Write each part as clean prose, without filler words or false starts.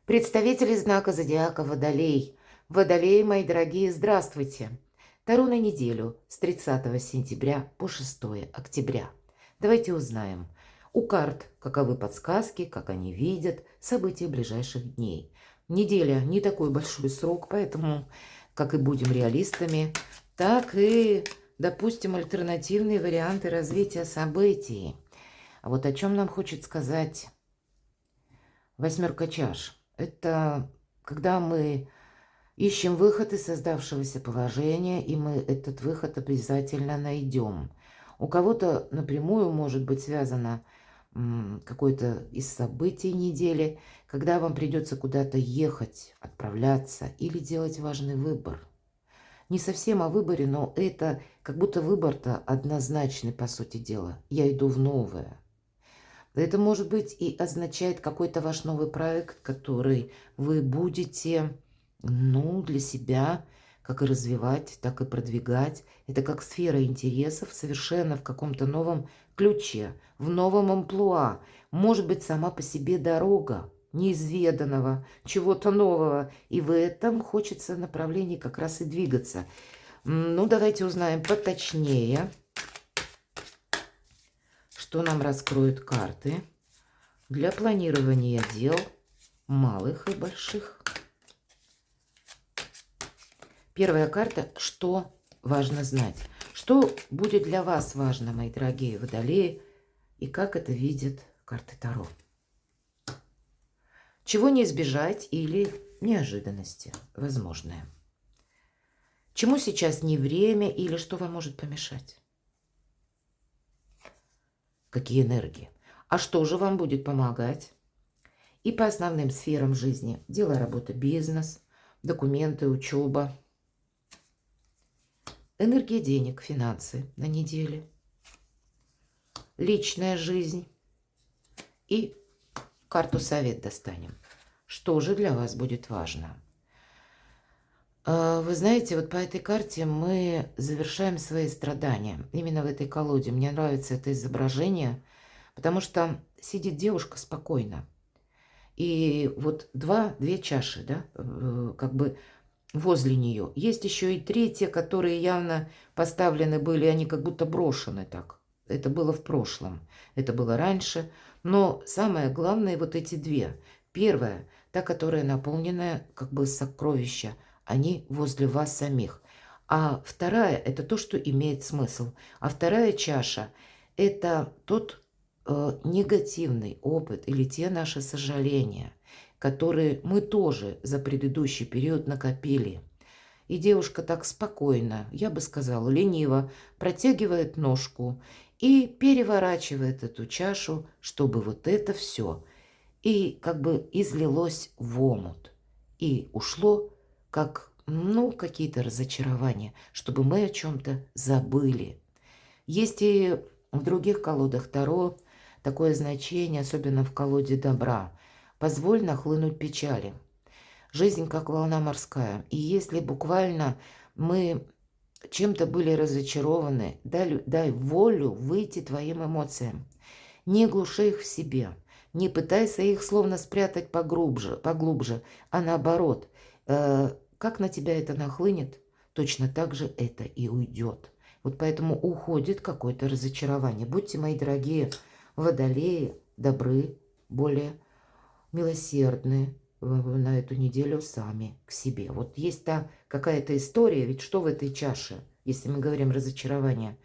Представители знака зодиака Водолей. Водолеи, мои дорогие, здравствуйте. Таро на неделю с 30 сентября по 6 октября. Давайте узнаем у карт, каковы подсказки, как они видят события ближайших дней. Неделя не такой большой срок, поэтому, как и будем реалистами, так и допустим альтернативные варианты развития событий. А вот о чем нам хочет сказать восьмерка чаш. Это когда мы ищем выход из создавшегося положения, и мы этот выход обязательно найдем. У кого-то напрямую может быть связано какое-то из событий недели, когда вам придется куда-то ехать, отправляться или делать важный выбор. Не совсем о выборе, но это как будто выбор-то однозначный, по сути дела. Я иду в новое. Это может быть и означает какой-то ваш новый проект, который вы будете, для себя как и развивать, так и продвигать. Это как сфера интересов совершенно в каком-то новом ключе, в новом амплуа. Может быть, сама по себе дорога неизведанного, чего-то нового. И в этом хочется направлении как раз и двигаться. Давайте узнаем поточнее, что нам раскроют карты для планирования дел малых и больших. Первая карта. Что важно знать? Что будет для вас важно, мои дорогие водолеи, и как это видят карты Таро? Чего не избежать или неожиданности возможные? Чему сейчас не время или что вам может помешать? Какие энергии? А что же вам будет помогать? И по основным сферам жизни. Дело, работа, бизнес, документы, учеба. Энергия денег, финансы на неделе. Личная жизнь. И карту совет достанем. Что же для вас будет важно? Вы знаете, вот по этой карте мы завершаем свои страдания. Именно в этой колоде. Мне нравится это изображение, потому что сидит девушка спокойно. И вот две чаши, да, как бы возле нее. Есть еще и третья, которые явно поставлены были, они как будто брошены так. Это было в прошлом, это было раньше. Но самое главное, вот эти две. Первая, та, которая наполненная как бы сокровища, они возле вас самих. А вторая, это то, что имеет смысл. А вторая чаша, это тот негативный опыт или те наши сожаления, которые мы тоже за предыдущий период накопили. И девушка так спокойно, я бы сказала, лениво протягивает ножку и переворачивает эту чашу, чтобы вот это все и как бы излилось в омут. И ушло как, какие-то разочарования, чтобы мы о чем-то забыли. Есть и в других колодах Таро такое значение, особенно в колоде добра. Позволь нахлынуть печали. Жизнь как волна морская. И если буквально мы чем-то были разочарованы, дай волю выйти твоим эмоциям. Не глуши их в себе. Не пытайся их словно спрятать поглубже, а наоборот. Как на тебя это нахлынет, точно так же это и уйдет. Вот поэтому уходит какое-то разочарование. Будьте, мои дорогие водолеи, добры, более милосердны на эту неделю сами к себе. Вот есть та какая-то история, ведь что в этой чаше, если мы говорим разочарование?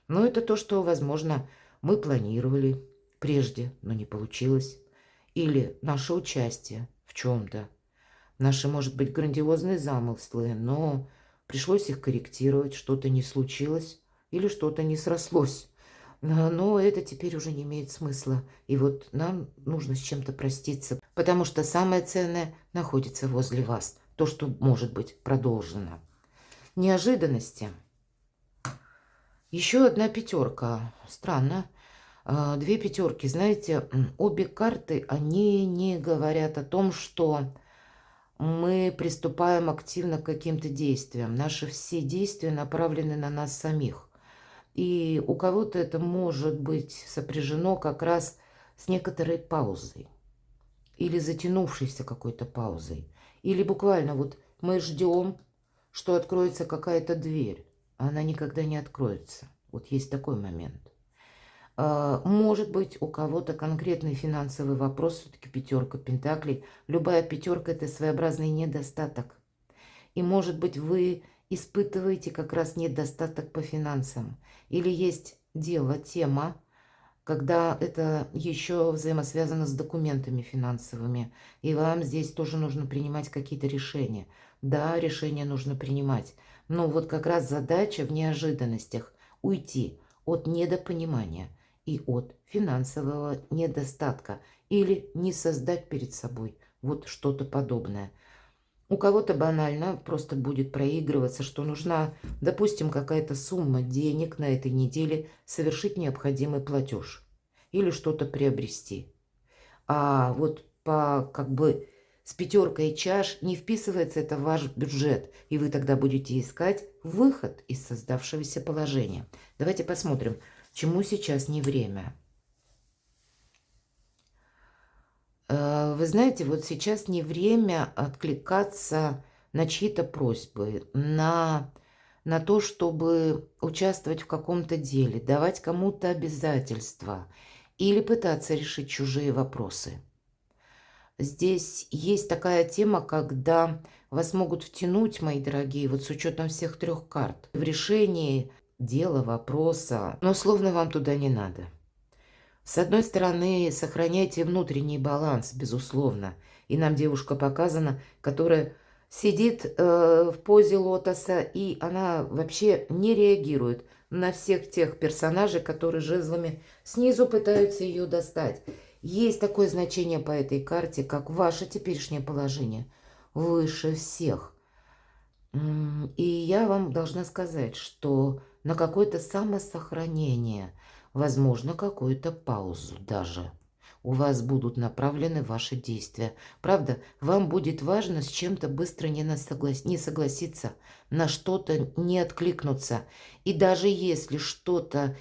Это то, что, возможно, мы планировали прежде, но не получилось. Или наше участие в чем-то. Наши, может быть, грандиозные замыслы, но пришлось их корректировать, что-то не случилось или что-то не срослось. Но это теперь уже не имеет смысла. И вот нам нужно с чем-то проститься, потому что самое ценное находится возле вас. То, что может быть продолжено. Неожиданности. Еще одна пятерка. Странно. Две пятерки. Знаете, обе карты, они не говорят о том, что мы приступаем активно к каким-то действиям. Наши все действия направлены на нас самих. И у кого-то это может быть сопряжено как раз с некоторой паузой. или затянувшейся какой-то паузой. Или буквально вот мы ждем, что откроется какая-то дверь, а она никогда не откроется. Вот есть такой момент. Может быть, у кого-то конкретный финансовый вопрос, все-таки пятерка пентаклей. Любая пятерка – это своеобразный недостаток. И, может быть, вы испытываете как раз недостаток по финансам. Или есть дело, тема, когда это еще взаимосвязано с документами финансовыми. И вам здесь тоже нужно принимать какие-то решения. Да, решения нужно принимать. Но вот как раз задача в неожиданностях уйти от недопонимания и от финансового недостатка. Или не создать перед собой вот что-то подобное. У кого-то банально просто будет проигрываться, что нужна, допустим, какая-то сумма денег на этой неделе совершить необходимый платеж или что-то приобрести. А вот по как бы с пятеркой чаш не вписывается это в ваш бюджет, и вы тогда будете искать выход из создавшегося положения. Давайте посмотрим, чему сейчас не время. Вы знаете, вот сейчас не время откликаться на чьи-то просьбы, на то, чтобы участвовать в каком-то деле, давать кому-то обязательства или пытаться решить чужие вопросы. Здесь есть такая тема, когда вас могут втянуть, мои дорогие, вот с учетом всех трех карт, в решении дела, вопроса, но словно вам туда не надо. С одной стороны, сохраняйте внутренний баланс, безусловно. И нам девушка показана, которая сидит в позе лотоса, и она вообще не реагирует на всех тех персонажей, которые жезлами снизу пытаются ее достать. Есть такое значение по этой карте, как ваше теперешнее положение выше всех. И я вам должна сказать, что на какое-то самосохранение – возможно, какую-то паузу даже. У вас будут направлены ваши действия. Правда, вам будет важно с чем-то быстро не согласиться, на что-то не откликнуться. И даже если что-то,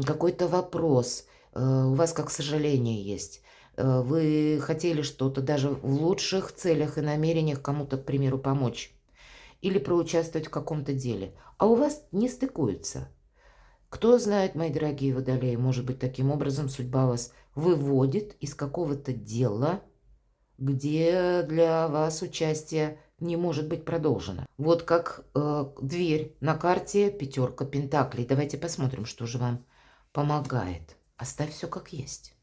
какой-то вопрос у вас как сожаление есть, вы хотели что-то даже в лучших целях и намерениях кому-то, к примеру, помочь или проучаствовать в каком-то деле, а у вас не стыкуется. Кто знает, мои дорогие водолеи, может быть, таким образом судьба вас выводит из какого-то дела, где для вас участие не может быть продолжено. Вот как дверь на карте пятерка пентаклей. Давайте посмотрим, что же вам помогает. Оставь все как есть.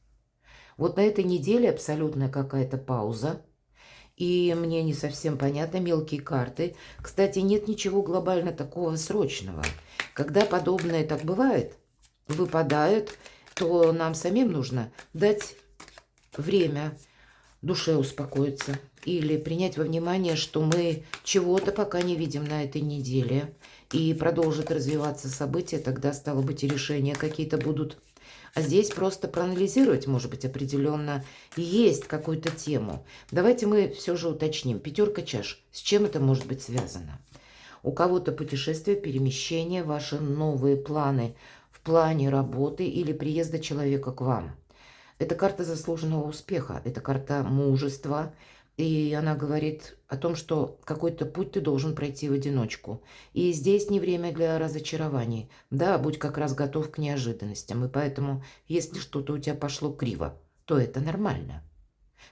Вот на этой неделе абсолютно какая-то пауза. И мне не совсем понятно, мелкие карты. Кстати, нет ничего глобально такого срочного. Когда подобное так бывает, выпадают, то нам самим нужно дать время душе успокоиться. Или принять во внимание, что мы чего-то пока не видим на этой неделе. И продолжит развиваться события, тогда, стало быть, и решения какие-то будут. А здесь просто проанализировать, может быть, определенно есть какую-то тему. Давайте мы все же уточним. Пятерка чаш. С чем это может быть связано? У кого-то путешествие, перемещение, ваши новые планы в плане работы или приезда человека к вам. Это карта заслуженного успеха, это карта мужества. И она говорит о том, что какой-то путь ты должен пройти в одиночку. И здесь не время для разочарований. Да, будь как раз готов к неожиданностям. И поэтому, если что-то у тебя пошло криво, то это нормально.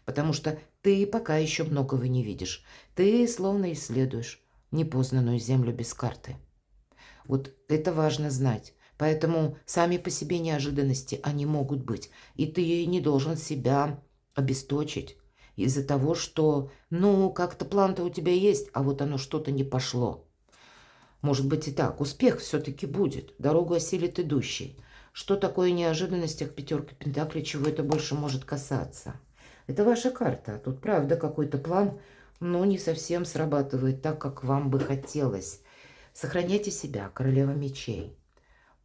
Потому что ты пока еще многого не видишь. Ты словно исследуешь непознанную землю без карты. Вот это важно знать. Поэтому сами по себе неожиданности, они могут быть. И ты не должен себя обесточить из-за того, что, ну, как-то план-то у тебя есть, а вот оно что-то не пошло. Может быть и так. Успех все-таки будет. Дорогу осилит идущий. Что такое неожиданность в пятерке пентаклей, чего это больше может касаться? Это ваша карта. Тут, правда, какой-то план, но не совсем срабатывает так, как вам бы хотелось. Сохраняйте себя, королева мечей.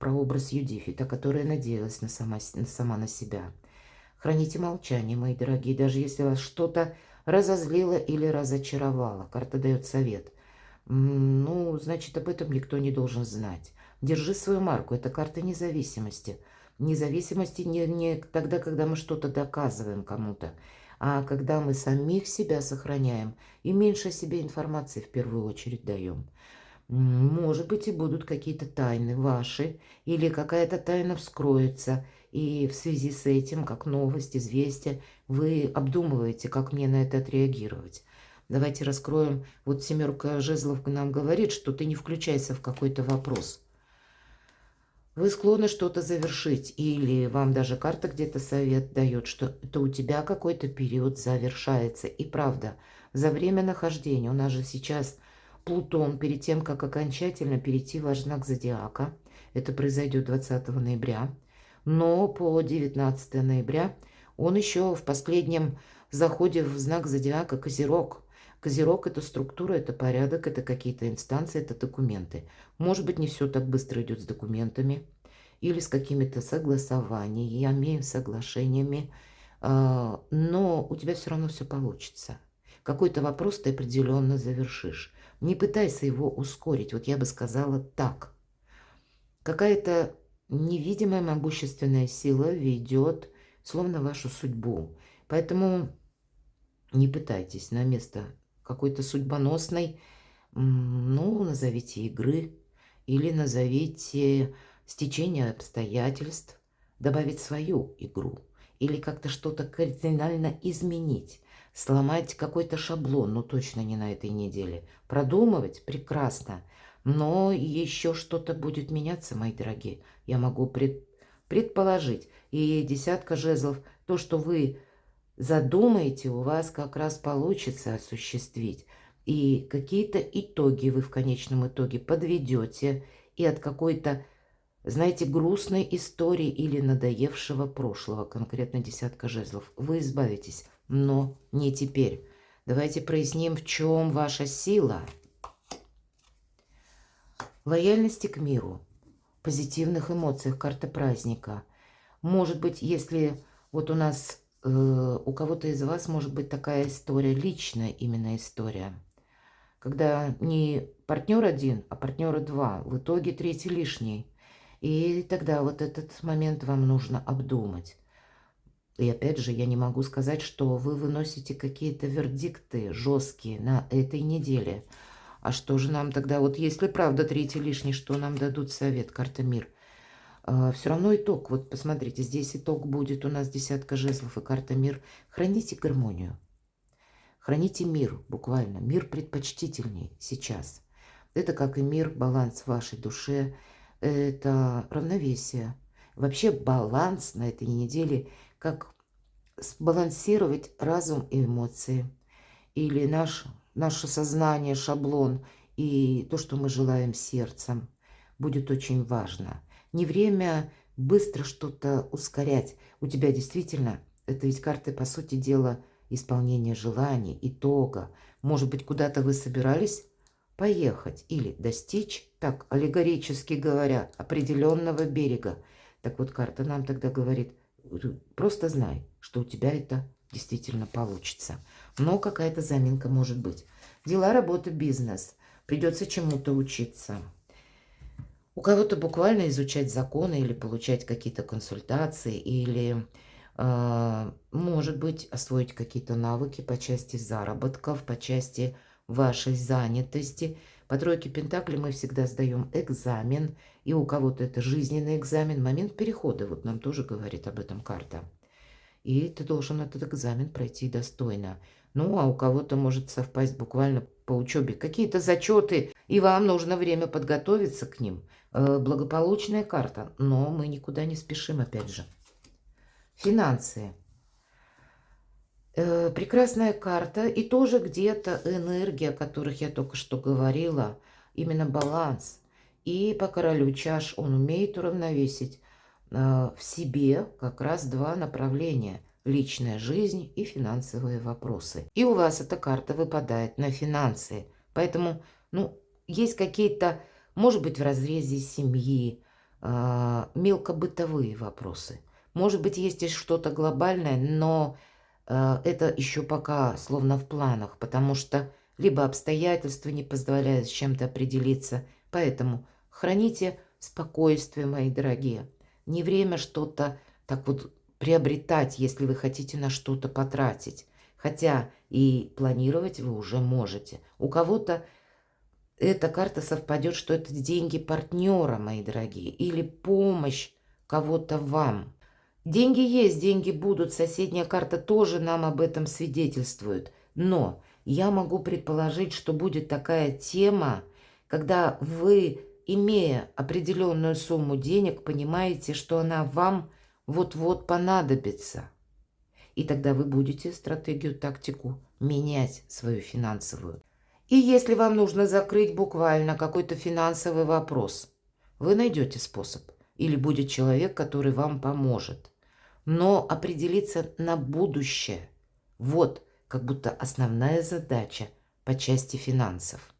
Прообраз Юдифита, которая надеялась сама на себя. Храните молчание, мои дорогие, даже если вас что-то разозлило или разочаровало. Карта дает совет. Ну, значит, об этом никто не должен знать. Держи свою марку. Это карта независимости. Независимости не тогда, когда мы что-то доказываем кому-то, А когда мы самих себя сохраняем и меньше себе информации в первую очередь даем, может быть, и будут какие-то тайны ваши, или какая-то тайна вскроется, и в связи с этим, как новость, известие, вы обдумываете, как мне на это отреагировать. Давайте раскроем. Вот семерка жезлов нам говорит, что ты не включайся в какой-то вопрос. Вы склонны что-то завершить, или вам даже карта где-то совет дает, что это у тебя какой-то период завершается. И правда, за время нахождения, у нас же сейчас Плутон, перед тем, как окончательно перейти в ваш знак зодиака, это произойдет 20 ноября, но по 19 ноября он еще в последнем заходе в знак зодиака Козерог. Козерог – это структура, это порядок, это какие-то инстанции, это документы. Может быть, не все так быстро идет с документами или с какими-то согласованиями, соглашениями, но у тебя все равно все получится. Какой-то вопрос ты определенно завершишь. Не пытайся его ускорить. Вот я бы сказала так. Какая-то невидимая могущественная сила ведет словно вашу судьбу. Поэтому не пытайтесь на место какой-то судьбоносной, ну, назовите игры или назовите стечение обстоятельств, добавить свою игру или как-то что-то кардинально изменить, сломать какой-то шаблон, но точно не на этой неделе. Продумывать прекрасно, но еще что-то будет меняться, мои дорогие. Я могу предположить. И десятка жезлов, то, что вы задумаете, у вас как раз получится осуществить. И какие-то итоги вы в конечном итоге подведете. И от какой-то, знаете, грустной истории или надоевшего прошлого, конкретно десятка жезлов, вы избавитесь. Но не теперь. Давайте проясним, в чем ваша сила. Лояльности к миру, позитивных эмоциях, карта праздника. Может быть, если вот у нас... у кого-то из вас может быть такая история, личная именно история, когда не партнер один, а партнера два, в итоге третий лишний. И тогда вот этот момент вам нужно обдумать. И опять же, я не могу сказать, что вы выносите какие-то вердикты жесткие на этой неделе. А что же нам тогда, вот если правда третий лишний, что нам дадут совет, карта мир? Все равно итог. Вот посмотрите, здесь итог будет у нас десятка жезлов и карта мир. Храните гармонию. Храните мир, буквально. Мир предпочтительней сейчас. Это как и мир, баланс в вашей душе. Это равновесие. Вообще баланс на этой неделе, как сбалансировать разум и эмоции. Или наше сознание, шаблон и то, что мы желаем сердцем, будет очень важно. Не время быстро что-то ускорять. У тебя действительно, это ведь карты, по сути дела, исполнения желаний, итога. Может быть, куда-то вы собирались поехать или достичь, так аллегорически говоря, определенного берега. Так вот, карта нам тогда говорит, просто знай, что у тебя это действительно получится. Но какая-то заминка может быть. Дела, работа, бизнес. Придется чему-то учиться. У кого-то буквально изучать законы или получать какие-то консультации, или, может быть, освоить какие-то навыки по части заработков, по части вашей занятости. По тройке пентаклей мы всегда сдаем экзамен, и у кого-то это жизненный экзамен, момент перехода, вот нам тоже говорит об этом карта. И ты должен этот экзамен пройти достойно. Ну, а у кого-то может совпасть буквально по учебе какие-то зачеты, и вам нужно время подготовиться к ним. Благополучная карта, но мы никуда не спешим, опять же. Финансы. Прекрасная карта, и тоже где-то энергия, о которых я только что говорила, именно баланс. И по королю чаш он умеет уравновесить в себе как раз два направления – личная жизнь и финансовые вопросы. И у вас эта карта выпадает на финансы. Поэтому, ну, есть какие-то, может быть, в разрезе семьи, мелкобытовые вопросы. Может быть, есть и что-то глобальное, но это еще пока словно в планах, потому что либо обстоятельства не позволяют с чем-то определиться. Поэтому храните спокойствие, мои дорогие. Не время что-то так вот приобретать, если вы хотите на что-то потратить. Хотя и планировать вы уже можете. У кого-то эта карта совпадет, что это деньги партнера, мои дорогие, или помощь кого-то вам. Деньги есть, деньги будут. Соседняя карта тоже нам об этом свидетельствует. Но я могу предположить, что будет такая тема, когда вы, имея определенную сумму денег, понимаете, что она вам вот-вот понадобится. И тогда вы будете стратегию, тактику менять свою финансовую. И если вам нужно закрыть буквально какой-то финансовый вопрос, вы найдете способ. Или будет человек, который вам поможет. Но определиться на будущее. Вот как будто основная задача по части финансов.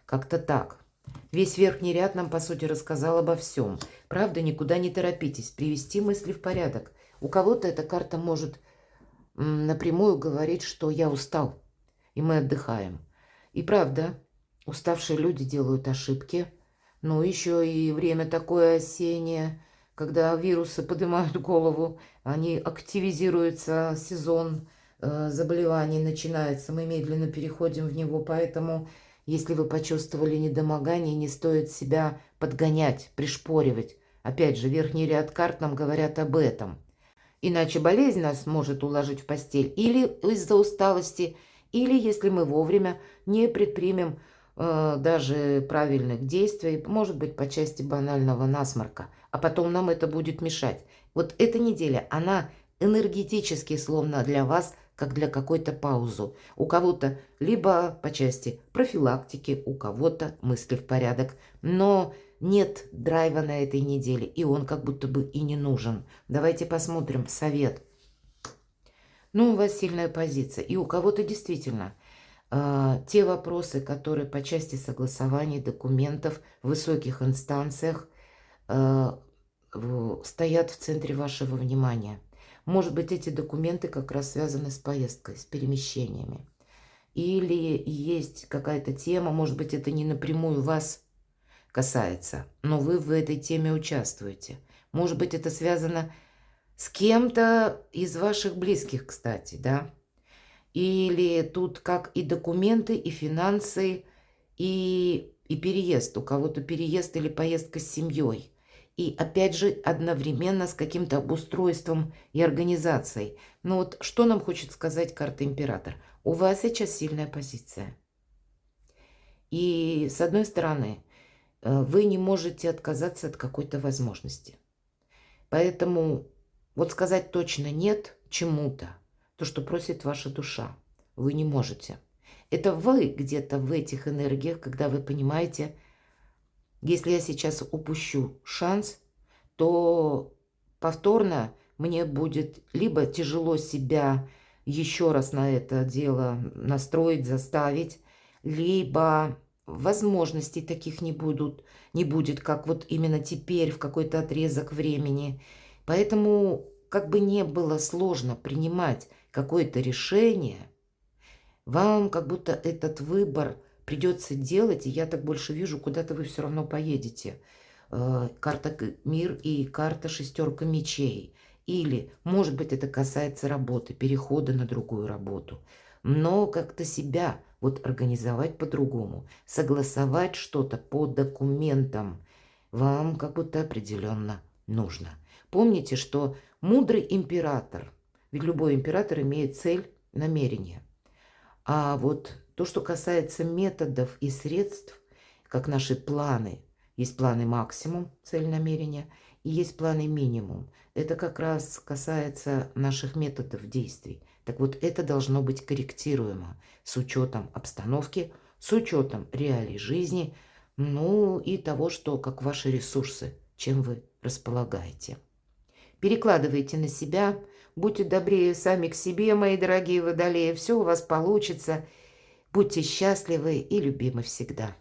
Как-то так. Весь верхний ряд нам, по сути, рассказал обо всем. Правда, никуда не торопитесь. Привести мысли в порядок. У кого-то эта карта может напрямую говорить, что я устал, и мы отдыхаем. И правда, уставшие люди делают ошибки. Но еще и время такое осеннее, когда вирусы поднимают голову, они активизируются, сезон заболеваний начинается, мы медленно переходим в него, поэтому если вы почувствовали недомогание, не стоит себя подгонять, пришпоривать. Опять же, верхний ряд карт нам говорят об этом. Иначе болезнь нас может уложить в постель или из-за усталости, или если мы вовремя не предпримем даже правильных действий, может быть, по части банального насморка, а потом нам это будет мешать. Вот эта неделя, она энергетически словно для вас, как для какой-то паузы. У кого-то либо по части профилактики, у кого-то мысли в порядок, но нет драйва на этой неделе, и он как будто бы и не нужен. Давайте посмотрим совет. Ну, у вас сильная позиция, и у кого-то действительно те вопросы, которые по части согласования документов в высоких инстанциях стоят в центре вашего внимания. Может быть, эти документы как раз связаны с поездкой, с перемещениями. Или есть какая-то тема, может быть, это не напрямую вас касается, но вы в этой теме участвуете. Может быть, это связано с кем-то из ваших близких, кстати, да? Или тут как и документы, и финансы, и переезд. У кого-то переезд или поездка с семьей. И опять же одновременно с каким-то обустройством и организацией. Но вот что нам хочет сказать карта Император? У вас сейчас сильная позиция. И с одной стороны, вы не можете отказаться от какой-то возможности. Поэтому вот сказать точно нет чему-то, то, что просит ваша душа, вы не можете. Это вы где-то в этих энергиях, когда вы понимаете, если я сейчас упущу шанс, то повторно мне будет либо тяжело себя еще раз на это дело настроить, заставить, либо возможностей таких не будет, как вот именно теперь в какой-то отрезок времени. Поэтому, как бы не было сложно принимать какое-то решение, вам как будто этот выбор придется делать, и я так больше вижу, куда-то вы все равно поедете. Карта Мир и карта Шестерка мечей. Или, может быть, это касается работы, перехода на другую работу. Но как-то себя вот организовать по-другому, согласовать что-то по документам вам как будто определенно нужно. Помните, что мудрый император, ведь любой император имеет цель, намерение. А вот то, что касается методов и средств, как наши планы, есть планы максимум, цель намерения, и есть планы минимум. Это как раз касается наших методов действий. Так вот, это должно быть корректируемо с учетом обстановки, с учетом реалий жизни, ну и того, что как ваши ресурсы, чем вы располагаете. Перекладывайте на себя, будьте добрее сами к себе, мои дорогие водолеи, все у вас получится. Будьте счастливы и любимы всегда.